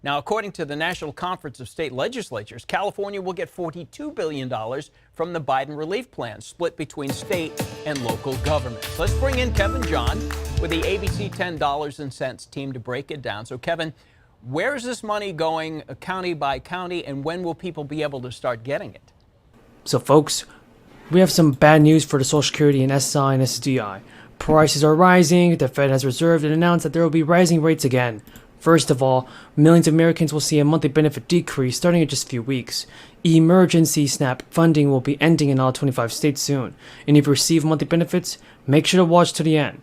Now, according to the National Conference of State Legislatures, California will get $42 billion from the Biden relief plan, split between state and local governments. Let's bring in Kevin John with the ABC $10 and Cents team to break it down. So, Kevin, where is this money going county by county, and when will people be able to start getting it? So, folks, we have some bad news for the Social Security and SSI and SSDI. Prices are rising. The Fed has reserved and announced that there will be rising rates again. First of all, millions of Americans will see a monthly benefit decrease starting in just a few weeks. Emergency SNAP funding will be ending in all 25 states soon, and if you receive monthly benefits, make sure to watch to the end.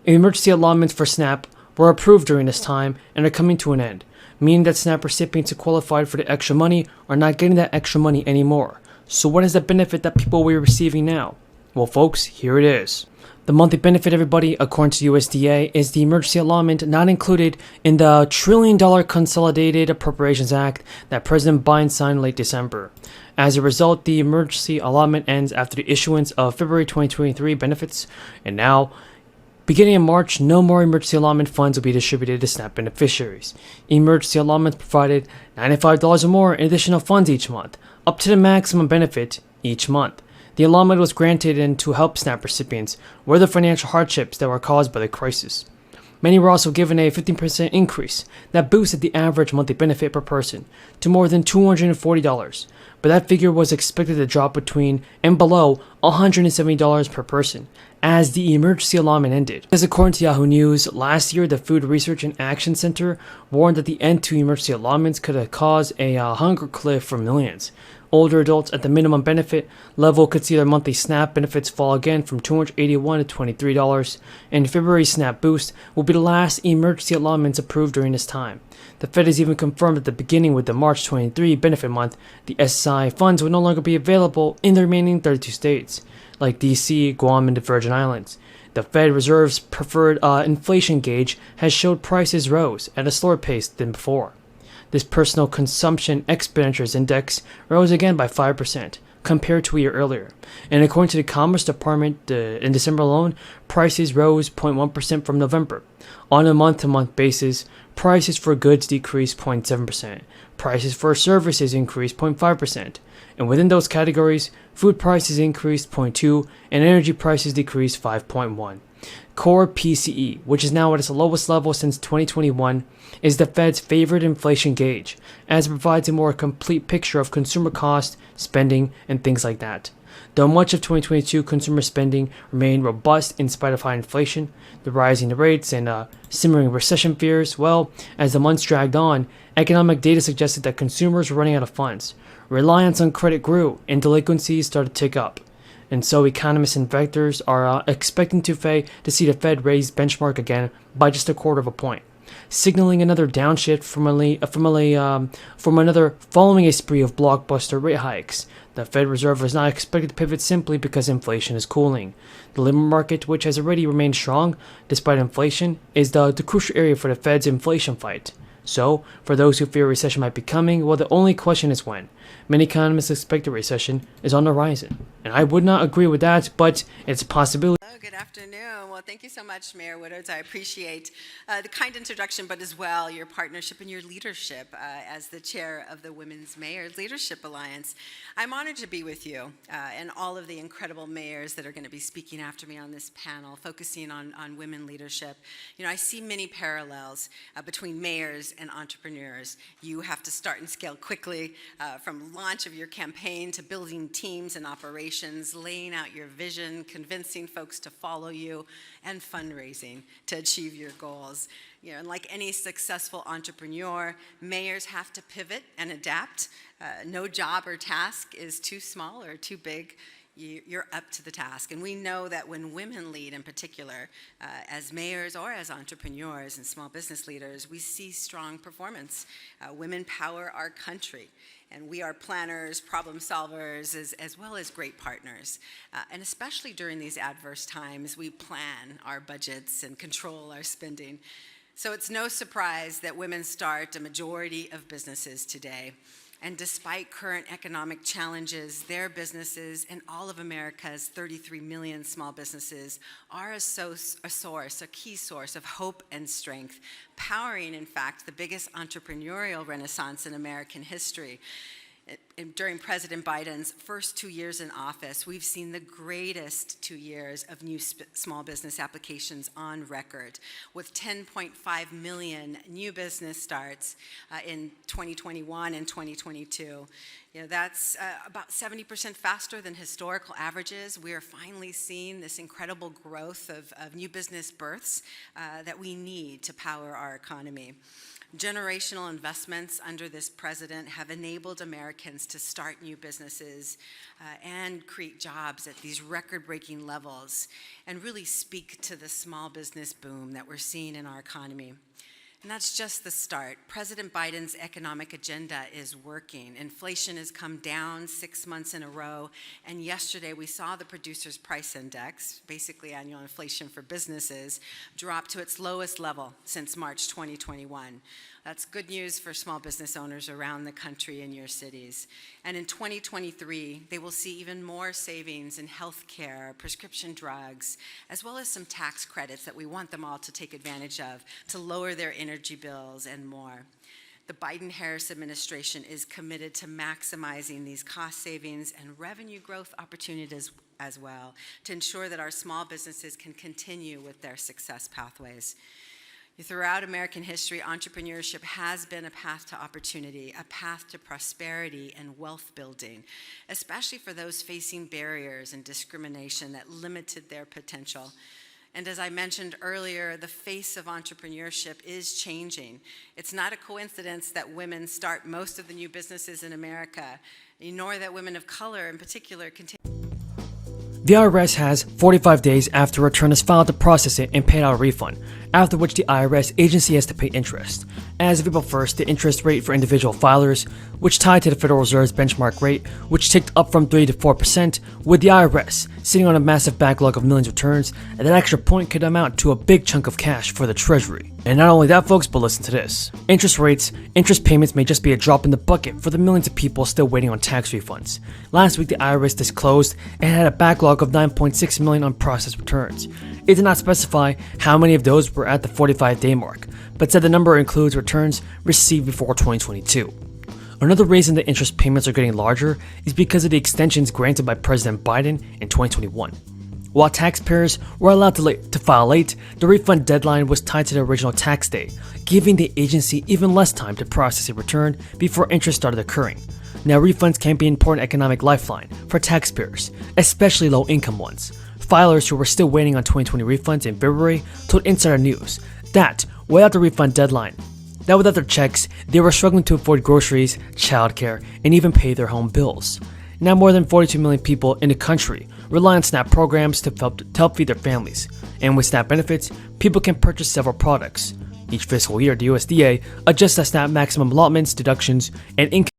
Emergency allotments for SNAP were approved during this time and are coming to an end, meaning that SNAP recipients who qualified for the extra money are not getting that extra money anymore. So what is the benefit that people will be receiving now? Well, folks, here it is. The monthly benefit, everybody, according to USDA, is the emergency allotment not included in the $1 trillion Consolidated Appropriations Act that President Biden signed late December. As a result, the emergency allotment ends after the issuance of February 2023 benefits, and now, beginning in March, no more emergency allotment funds will be distributed to SNAP beneficiaries. Emergency allotments provided $95 or more in additional funds each month, up to the maximum benefit each month. The allotment was granted to help SNAP recipients weather financial hardships that were caused by the crisis. Many were also given a 15% increase that boosted the average monthly benefit per person to more than $240, but that figure was expected to drop between and below $170 per person as the emergency allotment ended. As according to Yahoo News, last year the Food Research and Action Center warned that the end to emergency allotments could have caused a hunger cliff for millions. Older adults at the minimum benefit level could see their monthly SNAP benefits fall again from $281 to $23, and February's SNAP boost will be the last emergency allotments approved during this time. The Fed has even confirmed at the beginning with the March 23 benefit month, the SSI funds will no longer be available in the remaining 32 states, like DC, Guam, and the Virgin Islands. The Fed Reserve's preferred inflation gauge has showed prices rose at a slower pace than before. This personal consumption expenditures index rose again by 5% compared to a year earlier. And according to the Commerce Department, in December alone, prices rose 0.1% from November. On a month-to-month basis, prices for goods decreased 0.7%. Prices for services increased 0.5%. And within those categories, food prices increased 0.2% and energy prices decreased 5.1%. Core PCE, which is now at its lowest level since 2021, is the Fed's favorite inflation gauge, as it provides a more complete picture of consumer cost, spending, and things like that. Though much of 2022 consumer spending remained robust in spite of high inflation, the rising rates, and simmering recession fears, well, as the months dragged on, economic data suggested that consumers were running out of funds. Reliance on credit grew, and delinquencies started to tick up. And so economists and investors are expecting to see the Fed raise benchmark again by just a quarter of a point, signaling another downshift from another following a spree of blockbuster rate hikes. The Fed Reserve is not expected to pivot simply because inflation is cooling. The labor market, which has already remained strong despite inflation, is the crucial area for the Fed's inflation fight. So, for those who fear a recession might be coming, well, the only question is when. Many economists expect a recession is on the horizon. And I would not agree with that, but it's a possibility. Hello, good afternoon. Well, thank you so much, Mayor Woodards. I appreciate the kind introduction, but as well your partnership and your leadership as the chair of the Women's Mayors Leadership Alliance. I'm honored to be with you and all of the incredible mayors that are going to be speaking after me on this panel, focusing on women leadership. You know, I see many parallels between mayors and entrepreneurs. You have to start and scale quickly from launch of your campaign to building teams and operations, laying out your vision, convincing folks to follow you, and fundraising to achieve your goals. You know, and like any successful entrepreneur, mayors have to pivot and adapt. No job or task is too small or too big. You're up to the task. And we know that when women lead in particular, as mayors or as entrepreneurs and small business leaders, we see strong performance. Women power our country. And we are planners, problem solvers, as well as great partners. And especially during these adverse times, we plan our budgets and control our spending. So it's no surprise that women start a majority of businesses today. And despite current economic challenges, their businesses and all of America's 33 million small businesses are a key source of hope and strength, powering, in fact, the biggest entrepreneurial renaissance in American history. During President Biden's first 2 years in office, we've seen the greatest 2 years of new small business applications on record, with 10.5 million new business starts in 2021 and 2022. That's about 70% faster than historical averages. We are finally seeing this incredible growth of new business births that we need to power our economy. Generational investments under this president have enabled Americans to start new businesses and create jobs at these record-breaking levels and really speak to the small business boom that we're seeing in our economy. And that's just the start. President Biden's economic agenda is working. Inflation has come down 6 months in a row, and yesterday we saw the Producers' Price Index, basically annual inflation for businesses, drop to its lowest level since March 2021. That's good news for small business owners around the country and your cities. And in 2023, they will see even more savings in health care, prescription drugs, as well as some tax credits that we want them all to take advantage of to lower their energy bills and more. The Biden-Harris administration is committed to maximizing these cost savings and revenue growth opportunities as well to ensure that our small businesses can continue with their success pathways. Throughout American history, entrepreneurship has been a path to opportunity, a path to prosperity and wealth building, especially for those facing barriers and discrimination that limited their potential. And as I mentioned earlier, the face of entrepreneurship is changing. It's not a coincidence that women start most of the new businesses in America, nor that women of color in particular continue. The IRS has 45 days after a return is filed to process it and pay out a refund, after which the IRS agency has to pay interest. As of April 1st, the interest rate for individual filers, which tied to the Federal Reserve's benchmark rate, which ticked up from 3 to 4%, with the IRS sitting on a massive backlog of millions of returns, and that extra point could amount to a big chunk of cash for the Treasury. And not only that, folks, but listen to this. Interest payments may just be a drop in the bucket for the millions of people still waiting on tax refunds. Last week, the IRS disclosed it had a backlog of 9.6 million unprocessed returns. It did not specify how many of those were at the 45-day mark, but said the number includes returns received before 2022. Another reason the interest payments are getting larger is because of the extensions granted by President Biden in 2021. While taxpayers were allowed to file late, the refund deadline was tied to the original tax day, giving the agency even less time to process a return before interest started occurring. Now, refunds can be an important economic lifeline for taxpayers, especially low-income ones. Filers who were still waiting on 2020 refunds in February told Insider News that without the refund deadline, without their checks, they were struggling to afford groceries, childcare, and even pay their home bills. Now more than 42 million people in the country rely on SNAP programs to help feed their families. And with SNAP benefits, people can purchase several products. Each fiscal year, the USDA adjusts the SNAP maximum allotments, deductions, and income